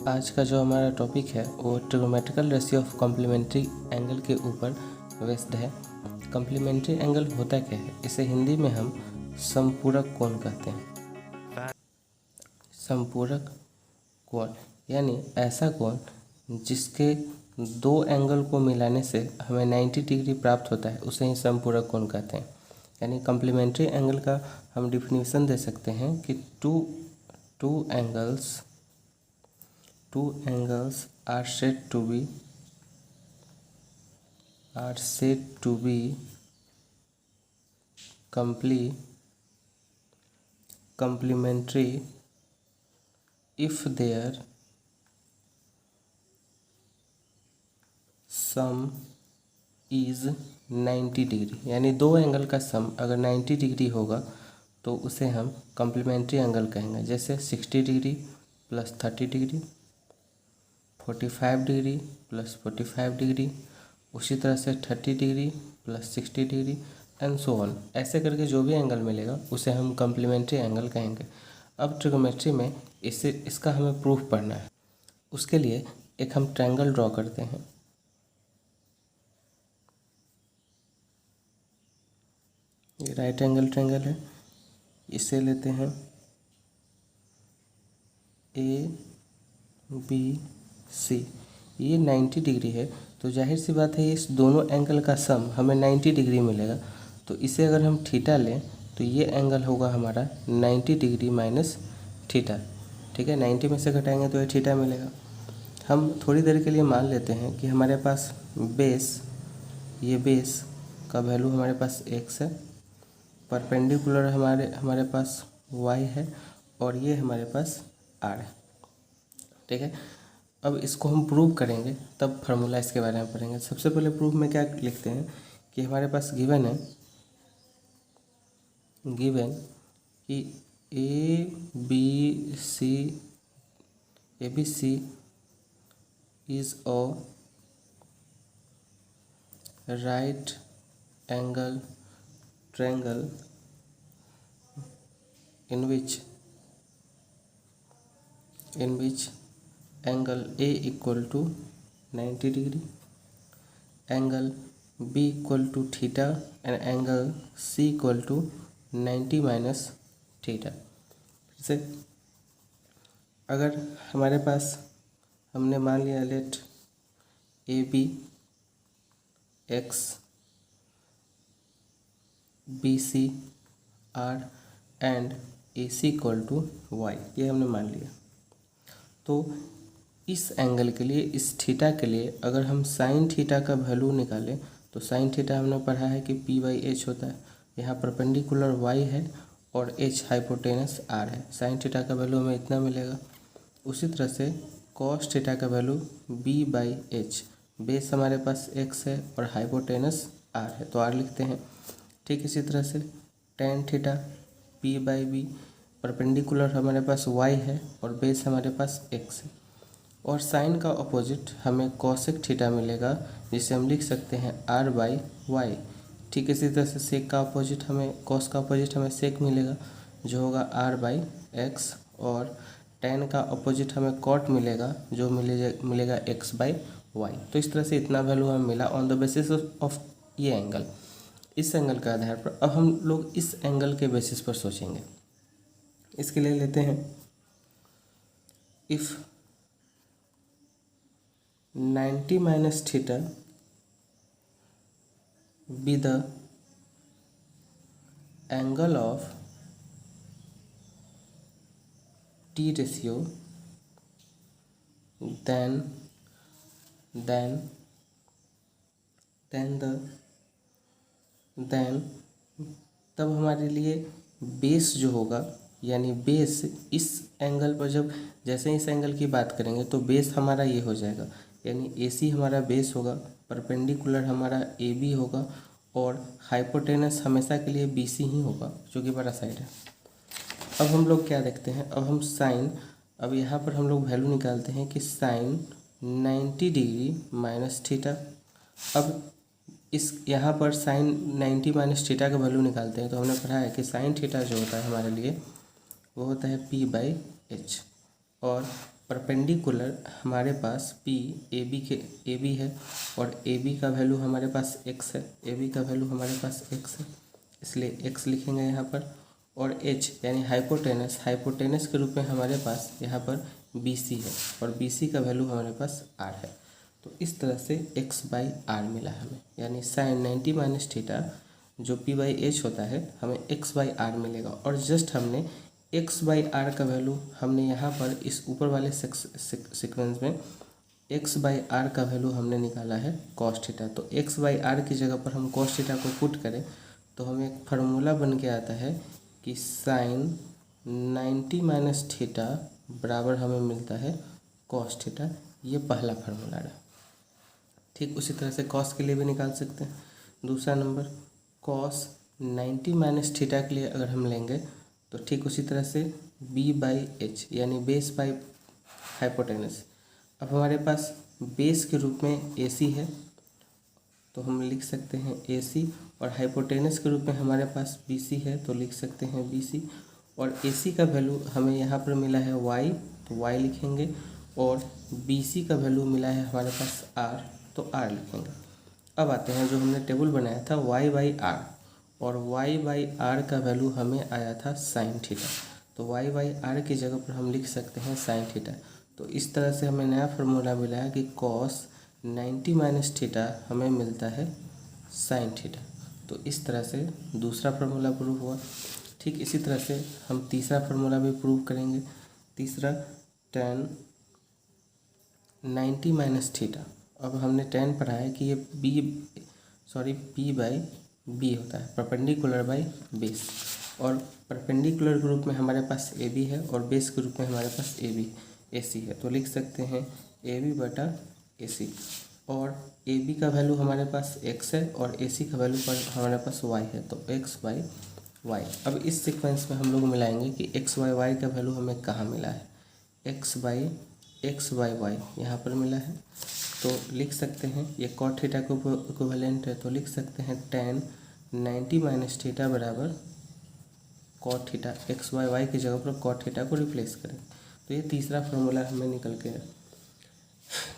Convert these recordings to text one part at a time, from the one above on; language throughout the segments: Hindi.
आज का जो हमारा टॉपिक है वो trigonometrical ratio of complementary angle के ऊपर बेस्ड है। कॉम्प्लीमेंट्री एंगल होता क्या है? इसे हिंदी में हम समपूरक कोण कहते हैं। समपूरक कोण यानी ऐसा कोण जिसके दो एंगल को मिलाने से हमें 90 डिग्री प्राप्त होता है, उसे ही समपूरक कोण कहते हैं। यानी कॉम्प्लीमेंट्री एंगल का हम डिफिनीशन दे सकते हैं कि to angles are said to be complementary if their sum is 90 degree. यानी दो एंगल का सम अगर 90 डिग्री होगा तो उसे हम कॉम्प्लीमेंट्री एंगल कहेंगे। जैसे 60 degree plus 30 degree, 45 degree plus 45 degree, उसी तरह से 30 degree plus 60 degree and so on. ऐसे करके जो भी एंगल मिलेगा उसे हम कॉम्प्लीमेंट्री एंगल कहेंगे। अब ट्रिग्नोमेट्री में इसका हमें प्रूफ पढ़ना है। उसके लिए एक हम ट्रायंगल ड्रॉ करते हैं। ये राइट एंगल ट्रायंगल है, इसे लेते हैं ABC। ये 90 डिग्री है, तो जाहिर सी बात है इस दोनों एंगल का सम हमें 90 डिग्री मिलेगा। तो इसे अगर हम थीटा लें तो ये एंगल होगा हमारा 90 डिग्री माइनस थीटा। ठीक है, 90 में से घटाएंगे तो ये थीटा मिलेगा। हम थोड़ी देर के लिए मान लेते हैं कि हमारे पास बेस का वैल्यू हमारे पास x है, परपेंडिकुलर हमारे पास y है और ये हमारे पास r है। ठीक है, अब इसको हम प्रूव करेंगे तब फार्मूला इसके बारे में पढ़ेंगे। सबसे पहले प्रूफ में क्या लिखते हैं कि हमारे पास गिवन कि ABC is a right angle triangle in which angle A equal to 90 degree, angle B equal to theta and angle C equal to 90 minus theta। से अगर हमारे पास हमने मान लिया let AB x, BC R and AC equal to y, ये हमने मान लिया। तो इस एंगल के लिए, इस थीटा के लिए अगर हम साइन थीटा का वैल्यू निकालें तो साइन थीटा हमने पढ़ा है कि P/H होता है। यहाँ परपेंडिकुलर y है और h हाइपोटेनस r है। साइन थीटा का वैल्यू हमें इतना मिलेगा। उसी तरह से कॉस थीटा का वैल्यू B/H, बेस हमारे पास x है और हाइपोटेनस r है तो r लिखते हैं। ठीक इसी तरह से टेन थीटा P/B, परपेंडिकुलर हमारे पास y है और बेस हमारे पास x है। और साइन का अपोजिट हमें कॉसेक थीटा मिलेगा, जिसे हम लिख सकते हैं R/Y। ठीक इसी तरह से सेक का अपोजिट हमें, कॉस का अपोजिट हमें सेक मिलेगा जो होगा R/X, और टेन का अपोजिट हमें कॉट मिलेगा जो मिलेगा X/Y। तो इस तरह से इतना वैल्यू हमें मिला ऑन द बेसिस ऑफ ये एंगल। इस एंगल के आधार पर अब हम लोग इस एंगल के बेसिस पर सोचेंगे। इसके लिए लेते हैं if 90 minus theta be the angle of T ratio, then तब हमारे लिए बेस जो होगा, यानी बेस इस एंगल पर जैसे इस एंगल की बात करेंगे तो बेस हमारा ये हो जाएगा, यानी AC हमारा बेस होगा, परपेंडिकुलर हमारा AB होगा और हाइपोटेनस हमेशा के लिए BC ही होगा जो कि बड़ा साइड है। अब हम लोग क्या देखते हैं, अब हम साइन, अब यहाँ पर हम लोग वैल्यू निकालते हैं कि साइन 90 डिग्री माइनस थीटा। अब इस यहाँ पर साइन 90 माइनस थीटा का वैल्यू निकालते हैं तो हमने पढ़ा है कि साइन थीटा जो होता है हमारे लिए वो होता है P/H, और परपेंडिकुलर हमारे पास पी ए बी है और ए बी का वैल्यू हमारे पास x है, ए बी का वैल्यू हमारे पास x है, इसलिए x लिखेंगे यहाँ पर। और h यानी हाइपोटेनस के रूप में हमारे पास यहाँ पर BC है और BC का वैल्यू हमारे पास r है। तो इस तरह से x/r मिला हमें, यानी sin 90 माइनस थीटा जो p/h होता है हमें x/r मिलेगा। और जस्ट हमने x/r का वैल्यू हमने यहाँ पर इस ऊपर वाले सीक्वेंस में x/r का वैल्यू हमने निकाला है cos थीटा। तो x/r की जगह पर हम cos थीटा को पुट करें तो हमें एक फार्मूला बन के आता है कि sin 90 माइनस थीटा बराबर हमें मिलता है cos थीटा। ये पहला फार्मूला रहा। ठीक उसी तरह से cos के लिए भी निकाल सकते हैं। दूसरा नंबर cos 90 माइनस थीटा के लिए अगर हम लेंगे तो ठीक उसी तरह से b/h यानी बेस बाई हाइपोटेनस। अब हमारे पास बेस के रूप में AC है तो हम लिख सकते हैं AC, और हाइपोटेनस के रूप में हमारे पास BC है तो लिख सकते हैं BC। और AC का वैल्यू हमें यहाँ पर मिला है y तो y लिखेंगे, और BC का वैल्यू मिला है हमारे पास r तो r लिखेंगे। अब आते हैं जो हमने टेबल बनाया था y/r, और y/r का वैल्यू हमें आया था sin थीटा, तो y/r की जगह पर हम लिख सकते हैं sin थीटा। तो इस तरह से हमें नया फार्मूला मिला है कि cos 90 माइनस थीटा हमें मिलता है sin थीटा। तो इस तरह से दूसरा फार्मूला प्रूव हुआ। ठीक इसी तरह से हम तीसरा फार्मूला भी प्रूव करेंगे। तीसरा tan 90 माइनस थीटा। अब हमने tan पढ़ा है कि ये p/b होता है, परपेंडिकुलर बाई बेस, और परपेंडिकुलर के रूप में हमारे पास AB है और बेस के रूप में हमारे पास AC है। तो लिख सकते हैं AB/AC, और AB का वैल्यू हमारे पास x है और AC का वैल्यू पर हमारे पास y है, तो x/y। अब इस सीक्वेंस में हम लोग मिलाएंगे कि x/y का वैल्यू हमें कहाँ मिला है। x/y यहाँ पर मिला है, तो लिख सकते हैं ये cot थीटा को इक्विवेलेंट है, तो लिख सकते हैं tan 90 माइनस थीटा बराबर cot थीटा। x/y की जगह पर cot थीटा को रिप्लेस करें, तो ये तीसरा फार्मूला हमें निकल के।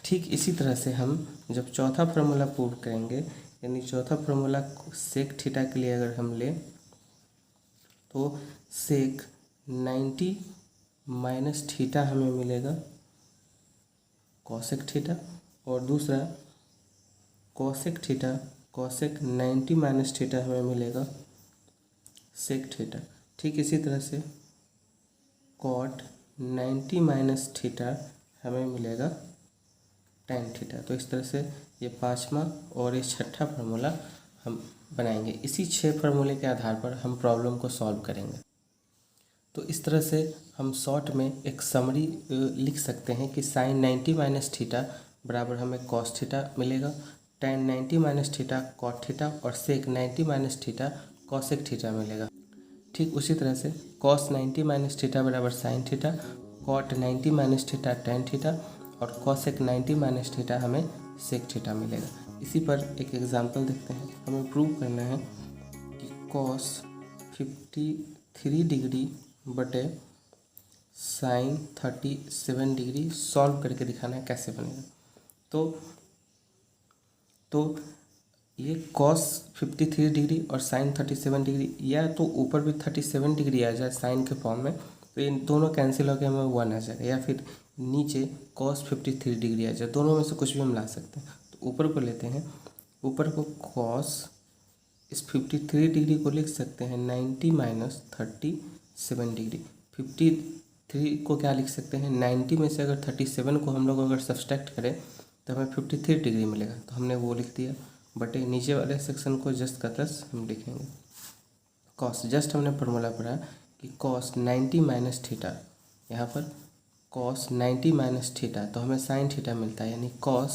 ठीक इसी तरह से हम जब चौथा फार्मूला प्रूव करेंगे, यानी चौथा फार्मूला सेक थीटा के लिए अगर हम लें तो सेक 90 माइनस थीटा हमें मिलेगा कॉसेक थीटा, और दूसरा कॉसेक 90 माइनस थीटा हमें मिलेगा सेक थीटा। ठीक इसी तरह से कॉट 90 माइनस थीटा हमें मिलेगा tan थीटा। तो इस तरह से ये पांचवा और ये छठा फार्मूला हम बनाएंगे। इसी 6 फार्मूले के आधार पर हम प्रॉब्लम को सॉल्व करेंगे। तो इस तरह से हम शॉर्ट में एक समरी लिख सकते हैं कि sin 90 माइनस थीटा बराबर हमें cos थीटा मिलेगा, tan 90 minus theta cot theta, और sec 90 minus theta cosec theta मिलेगा। ठीक उसी तरह से cos 90 माइनस थीटा बराबर sin theta, cot 90 minus theta tan theta, और cosec 90 माइनस थीटा हमें sec थीटा मिलेगा। इसी पर एक एग्जांपल देखते हैं। हमें प्रूव करना है कि cos 53 डिग्री बटे sin 37 डिग्री सॉल्व करके दिखाना है कैसे बनेगा। तो ये cos 53 डिग्री और sin 37 डिग्री, या तो ऊपर भी 37 डिग्री आ जाए साइन के फॉर्म में, तो ये दोनों कैंसिल होकर हमें 1 आ जाएगा, या फिर नीचे cos 53 डिग्री आ जाए, दोनों में से कुछ भी हम ला सकते हैं। तो ऊपर को लेते हैं, ऊपर को cos इस 53 डिग्री को लिख सकते हैं 90 माइनस 37 डिग्री। 53 को क्या लिख सकते हैं, 90 में से अगर 37 को हम लोग अगर सब्सट्रैक्ट करें तो हमें 53 डिग्री मिलेगा, तो हमने वो लिख दिया। बटे नीचे वाले सेक्शन को जस्ट का तस हम लिखेंगे cos। जस्ट हमने फार्मूला पढ़ा कि cos 90 माइनस थीटा, यहाँ पर cos 90 माइनस थीटा, तो हमें sin थीटा मिलता है, यानी cos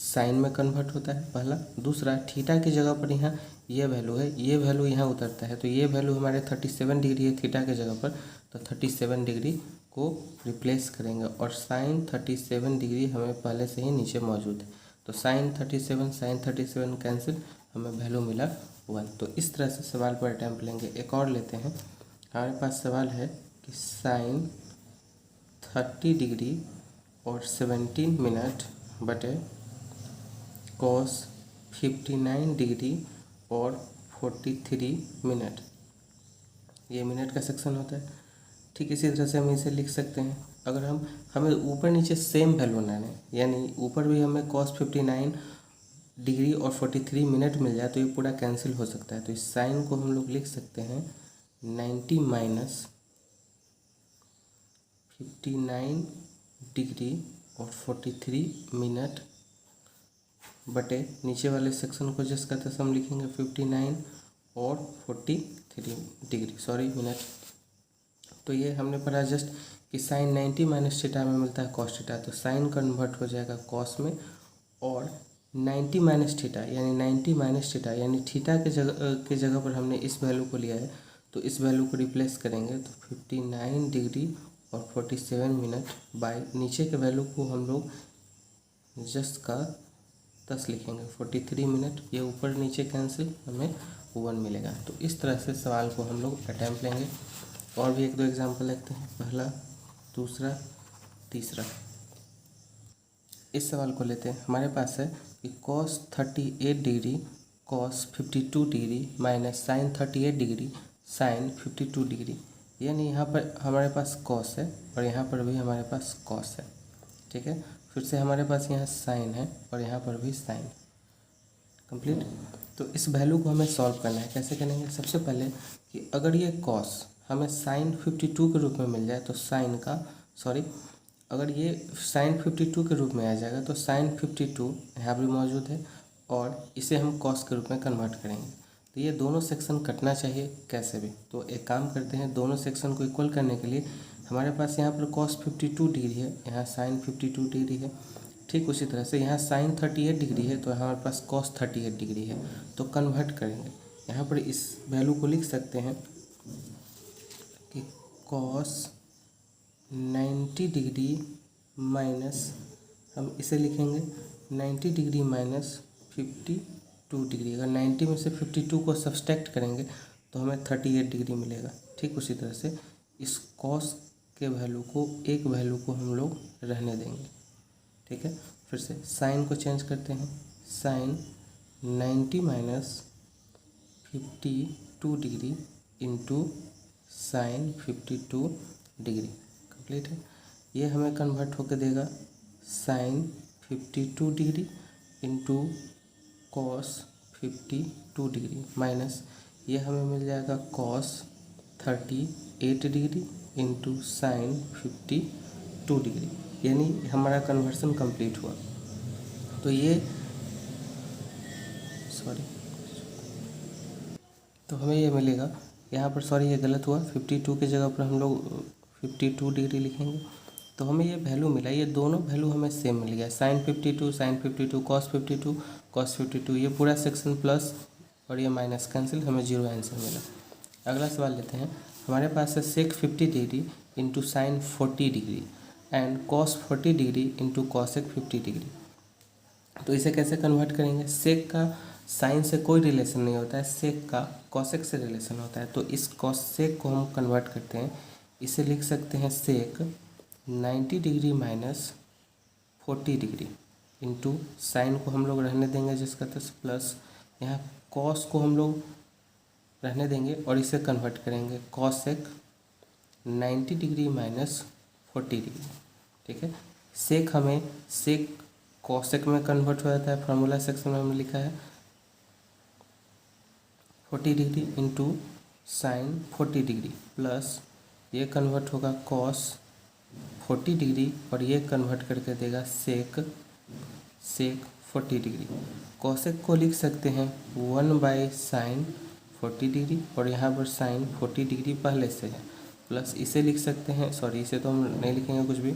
साइन में कन्वर्ट होता है पहला। दूसरा थीटा की जगह पर यहाँ ये वैल्यू है, ये वैल्यू यहाँ उतरता है, तो ये वैल्यू हमारे 37 डिग्री है थीटा की जगह पर, तो 37 डिग्री को रिप्लेस करेंगे, और साइन 37 डिग्री हमें पहले से ही नीचे मौजूद है, तो साइन 37 कैंसिल, हमें वैल्यू मिला 1। तो इस तरह से सवाल पर अटैम्प्ट लेंगे। एक और लेते हैं। हमारे पास सवाल है कि साइन 30 डिग्री और 17 मिनट बटे कॉस 59 डिग्री और 43 मिनट। ये मिनट का सेक्शन होता है। ठीक इसी तरह से हम इसे लिख सकते हैं। अगर हमें ऊपर नीचे सेम वैल्यू बनाना है, यानी ऊपर भी हमें कॉस 59 डिग्री और 43 मिनट मिल जाए तो ये पूरा कैंसिल हो सकता है। तो इस साइन को हम लोग लिख सकते हैं 90 माइनस 59 डिग्री और 43 मिनट बटे नीचे वाले सेक्शन को जस्ट करते समय हम लिखेंगे 59 और 43 डिग्री मिनट। तो ये हमने पढ़ा जस्ट कि साइन 90 माइनस थीटा में मिलता है कॉस थीटा, तो साइन कन्वर्ट हो जाएगा कॉस में, और 90 माइनस थीटा यानी 90 माइनस थीटा यानी थीटा के जगह पर हमने इस वैल्यू को लिया है, तो इस वैल्यू को रिप्लेस करेंगे तो 59 डिग्री और 47 मिनट बाय नीचे के वैल्यू को हम लोग जस्ट का 10 लिखेंगे 43 मिनट। ये ऊपर नीचे कैंसिल, हमें 1 मिलेगा। तो इस तरह से सवाल को हम लोग अटैम्प्ट लेंगे। और भी एक दो एग्जाम्पल लिखते हैं, पहला, दूसरा, तीसरा। इस सवाल को लेते हैं। हमारे पास है कि cos 38 degree cos 52 degree minus sine 38 degree sine 52 degree. यानी यहाँ पर हमारे पास cos है और यहाँ पर भी हमारे पास cos है। ठीक है, फिर से हमारे पास यहाँ साइन है और यहाँ पर भी साइन। कंप्लीट। तो इस वैल्यू को हमें सॉल्व करना है। कैसे करेंगे? सबसे पहले कि अगर ये cos हमें साइन 52 के रूप में मिल जाए तो अगर ये साइन 52 के रूप में आ जाएगा तो साइन 52 यहाँ भी मौजूद है और इसे हम cos के रूप में कन्वर्ट करेंगे। तो ये दोनों सेक्शन कटना चाहिए कैसे भी। तो एक काम करते हैं, दोनों सेक्शन को इक्वल करने के लिए हमारे पास यहाँ पर cos 52 डिग्री है, यहाँ साइन 52 डिग्री है। ठीक उसी तरह से यहाँ साइन 38 डिग्री है तो हमारे पास cos 38 डिग्री है। तो कन्वर्ट करेंगे, यहाँ पर इस वैल्यू को लिख सकते हैं कि cos 90 डिग्री माइनस, हम इसे लिखेंगे 90 डिग्री माइनस 52 डिग्री। अगर 90 में से 52 को सब्सट्रैक्ट करेंगे तो हमें 38 डिग्री मिलेगा। ठीक उसी तरह से इस cos के वैल्यू को, एक वैल्यू को हम लोग रहने देंगे। ठीक है, फिर से साइन को चेंज करते हैं, sine 90 minus 52 degree into sine 52 degree. Complete है। ये हमें कन्वर्ट होकर देगा sine 52 degree into cos 52 degree minus ये हमें मिल जाएगा cos 38 degree into sine 52 degree. यानी हमारा कन्वर्सन कंप्लीट हुआ। तो तो हमें ये मिलेगा यहाँ पर, ये गलत हुआ, 52 की जगह पर हम लोग 52 डिग्री लिखेंगे। तो हमें ये वैल्यू मिला, ये दोनों वैल्यू हमें सेम मिल गया, साइन 52 कॉस 52 ये पूरा सेक्शन प्लस और ये माइनस कैंसिल, हमें 0 आंसर मिला। अगला सवाल लेते हैं। हमारे पास है सेक 50 degree into sign 40 degree and cos 40 degree into cosec 50 degree. तो इसे कैसे कन्वर्ट करेंगे? सेक का साइन से कोई रिलेशन नहीं होता है, सेक का कॉसेक से रिलेशन होता है। तो इस कॉसेक को हम कन्वर्ट करते हैं, इसे लिख सकते हैं सेक 90 degree minus 40 degree into sign को हम लोग रहने देंगे जिसका प्लस, यहाँ कॉस को हम लोग रहने देंगे और इसे कन्वर्ट करेंगे कॉसेक 90 डिग्री माइनस 40 डिग्री। ठीक है, सेक कॉसेक में कन्वर्ट हो जाता है, फार्मूला सेक्शन में हमने लिखा है 40 degree into sign 40 degree plus ये कन्वर्ट होगा कॉस 40 डिग्री और ये कन्वर्ट करके देगा सेक 40 डिग्री। कॉसेक को लिख सकते हैं 1/साइन 40 डिग्री और यहाँ पर साइन 40 डिग्री पहले से है, प्लस इसे लिख सकते हैं, इसे तो हम नहीं लिखेंगे कुछ भी,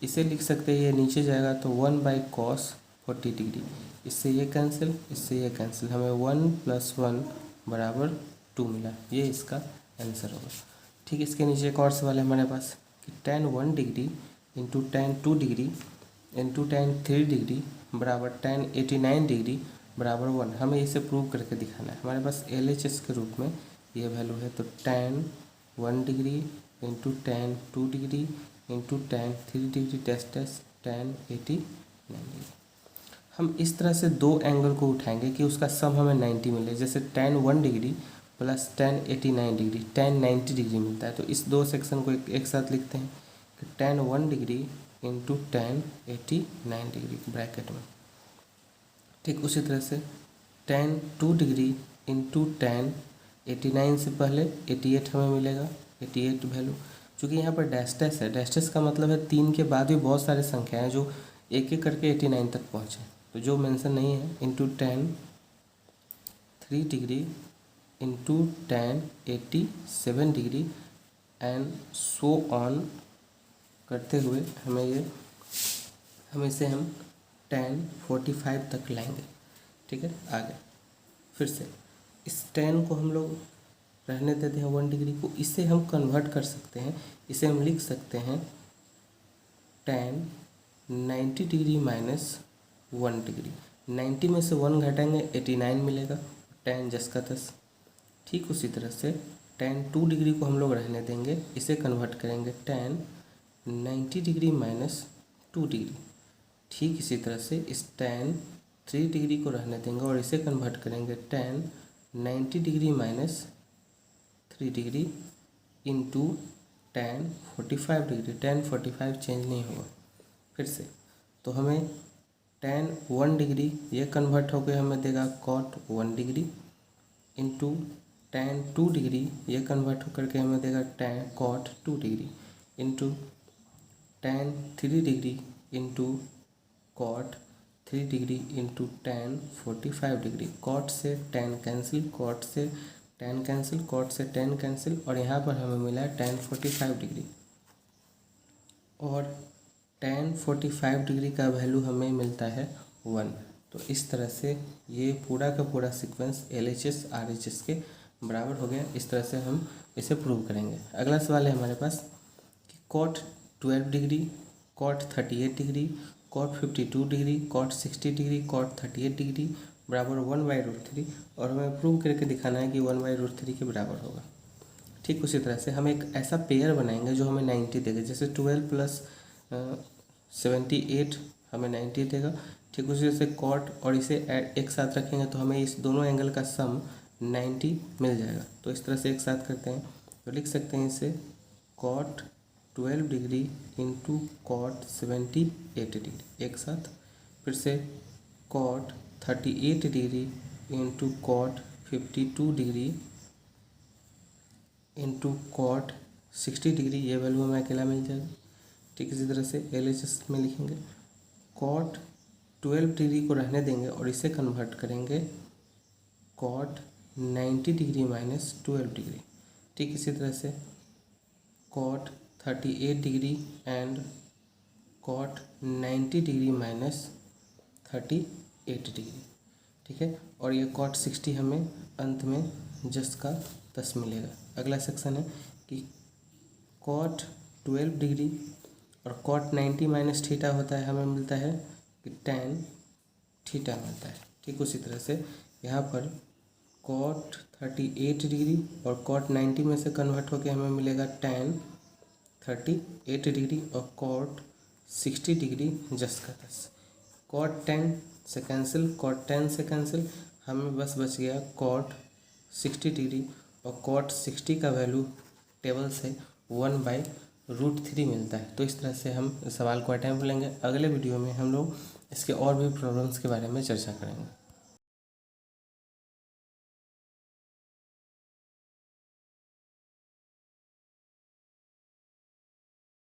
इसे लिख सकते हैं, ये नीचे जाएगा तो 1/cos 40 डिग्री। इससे ये कैंसिल, इससे ये कैंसिल, हमें 1 + 1 = 2 मिला। ये इसका आंसर होगा। ठीक, इसके नीचे एक और सवाल है हमारे पास कि tan 1 degree into tan 2 degree into tan 3 degree बराबर tan 89 डिग्री बराबर 1। हमें इसे प्रूव करके दिखाना है। हमारे पास LHS के रूप में ये वैल्यू है, तो tan 1 degree into tan 2 degree into tan 3 degree test test tan 89 degree. हम इस तरह से दो एंगल को उठाएंगे कि उसका सम हमें 90 मिले। जैसे ten 1 degree plus ten 89 degree ten 90 degree मिलता है। तो इस दो सेक्शन को एक साथ लिखते हैं कि ten 1 degree into ten 89 degree bracket में। ठीक उसी तरह से टेन 2 डिग्री इंटू टेन 89 से पहले 88 हमें मिलेगा, 88 वैल्यू। चूँकि यहाँ पर डैश है, डैश का मतलब है 3 के बाद भी बहुत सारे संख्या हैं जो एक एक करके 89 तक पहुँचे, तो जो मेंशन नहीं है। Into tan 3 degree into ten 87 degree and so on करते हुए हम इसे टेन 45 तक लाएंगे। ठीक है, आगे फिर से इस टेन को हम लोग रहने देते हैं 1 डिग्री को, इसे हम कन्वर्ट कर सकते हैं। इसे हम लिख सकते हैं टेन 90 डिग्री माइनस 1 डिग्री। 90 में से 1 घटाएंगे 89 मिलेगा, टेन 10 का 10। ठीक उसी तरह से टेन 2 डिग्री को हम लोग रहने देंगे, इसे कन्वर्ट करेंगे टेन 90 डिग्री माइनस 2 डिग्री। ठीक इसी तरह से इस टेन 3 डिग्री को रहने देंगे और इसे कन्वर्ट करेंगे ten 90 degree minus 3 degree into tan 45 degree. Ten 45 change नहीं होगा। फिर से तो हमें टेन 1 डिग्री ये कन्वर्ट होकर हमें देगा cot 1 degree into tan 2 degree ये कन्वर्ट होकर के हमें देगा tan cot 2 degree into tan 3 degree into cot 3 degree into tan 45 degree. Cot से टेन कैंसिल, कॉट से टेन कैंसिल, कॉट से टेन कैंसिल, और यहाँ पर हमें मिला है टेन 45 डिग्री। और टेन 45 डिग्री का वैल्यू हमें मिलता है 1। तो इस तरह से ये पूरा का पूरा सीक्वेंस LHS RHS के बराबर हो गया। इस तरह से हम इसे प्रूव करेंगे। अगला सवाल है हमारे पास कि cot 12 degree, cot 38 degree, cot 52 degree, cot 60 degree, cot 38 degree बराबर 1/√3, और हमें प्रूव करके दिखाना है कि 1/√3 के बराबर होगा। ठीक उसी तरह से हम एक ऐसा पेयर बनाएंगे जो हमें 90 देगा। जैसे 12 प्लस 78 हमें 90 देगा। ठीक उसी तरह से कॉट और इसे एक साथ रखेंगे तो हमें इस दोनों एंगल का सम 90 मिल जाएगा। तो इस तरह से एक साथ करते हैं तो लिख सकते हैं इसे cot 12 degree into cot 78 degree एक साथ। फिर से cot 38 degree into cot 52 degree into cot 60 degree, ये वैल्यू हमें अकेला मिल जाएगा। ठीक इसी तरह से LHS में लिखेंगे कॉट 12 डिग्री को रहने देंगे और इसे कन्वर्ट करेंगे कॉट 90 डिग्री माइनस 12 डिग्री। ठीक इसी तरह से cot 38 degree and cot 90 degree minus 38 degree. ठीक है, और ये कॉट 60 हमें अंत में 10 का 10 मिलेगा। अगला सेक्शन है कि कॉट 12 डिग्री और कॉट 90 माइनस थीटा होता है, हमें मिलता है कि टेन थीटा मिलता है। ठीक उसी तरह से यहाँ पर कॉट 38 डिग्री और कॉट 90 में से कन्वर्ट होकर हमें मिलेगा टेन 38 डिग्री और कॉट 60 डिग्री 10 का 10। कॉट 10 से कैंसिल, कॉट 10 से कैंसिल, हमें बस बच गया कॉट 60 डिग्री, और कॉट 60 का वैल्यू टेबल से 1/√3 मिलता है। तो इस तरह से हम इस सवाल को अटेम्प्ट लेंगे। अगले वीडियो में हम लोग इसके और भी प्रॉब्लम्स के बारे में चर्चा करेंगे।